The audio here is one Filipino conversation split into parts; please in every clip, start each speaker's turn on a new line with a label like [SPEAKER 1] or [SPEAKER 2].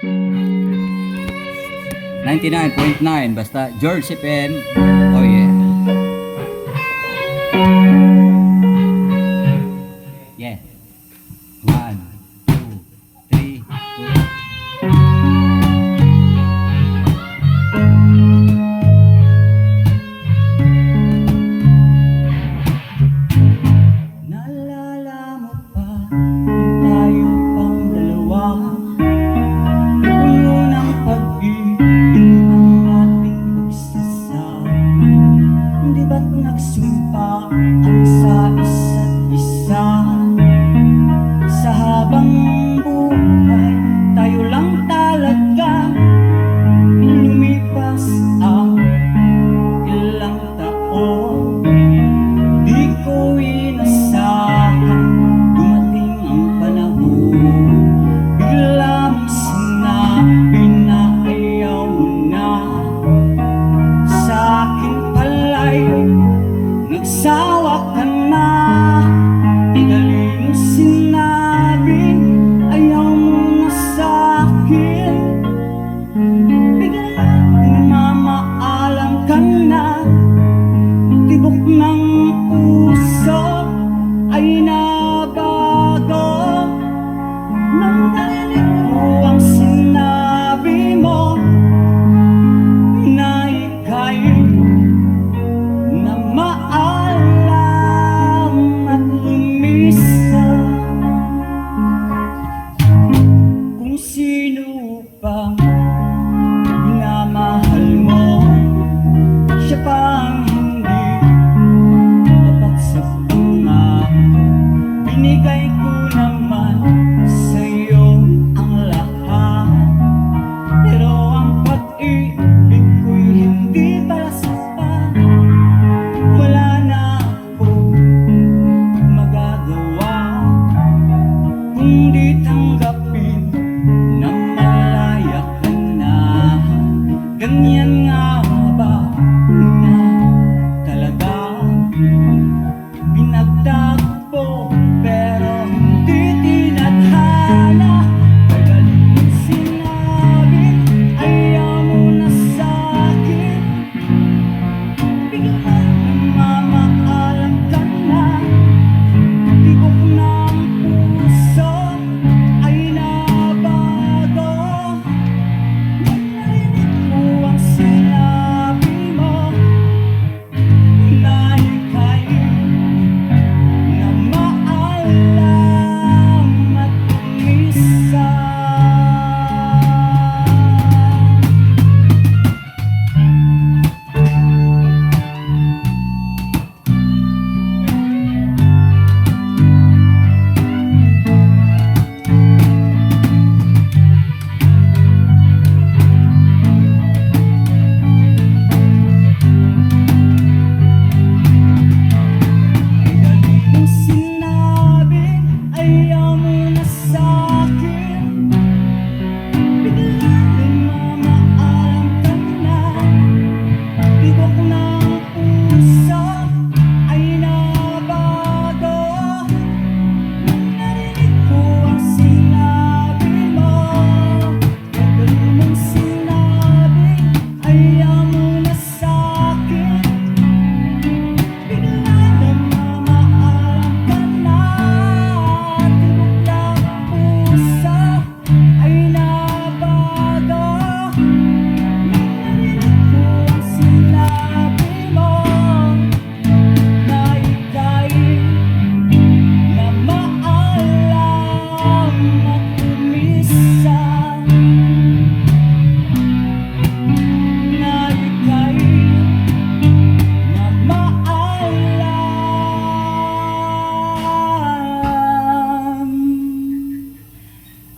[SPEAKER 1] 99.9 basta George Pen. Oh yeah. Yeah. 1, 2, 3, 2. Naalala mo pa tayo pang dalawa, puno ng pag-ibig ang ating pagsasama. Di ba't nagsumpaan sa isa't isa? Sa habang buhay, tayo lang talaga. Lumipas ang ilang taon, di ko inasahan dumating ang panahon. Bigla mong sinabi na ayaw mo na. Sa akin pala'y nagsawa ka na. Dali mong sinabi ayaw mo na sa akin. Bigla namamaalam ka na. Tibok ng puso ay nabago nang narinig ko ang sinabi mo na ika'y na maalam at lumisan. Kung sino pang minamahal mo, siya pang hindi tapat sa pangako. Binigay ko naman sa'yo ang lahat, pero ang pag-ibig ko'y hindi para sapat. Wala na akong magagawa kundi tanggapin na malaya ka na. Ganyan nga ba na talaga? Pinagtagpo pero hindi tinadhana. Magaling mong sinabi ayaw mo na sa'kin. Bigla namamaalam ka na. Tibok ng puso ay nabago nang narinig ko ang sinabi mo na ika'y na maalam at lumisan. Magaling mong sinabi ayaw mo na sa'kin. Bigla namamaalam ka na. Tibok ng puso ay nabago nang narinig ko ang sinabi mo. Magaling mong sinabi ayaw mo na sa'kin. Bigla namamaalam ka na. Tibok ng puso ay nabago nang narinig ko ang sinabi mo na ika'y na maalam at lumisan. Na ika'y na maalam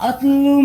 [SPEAKER 1] at lumisan.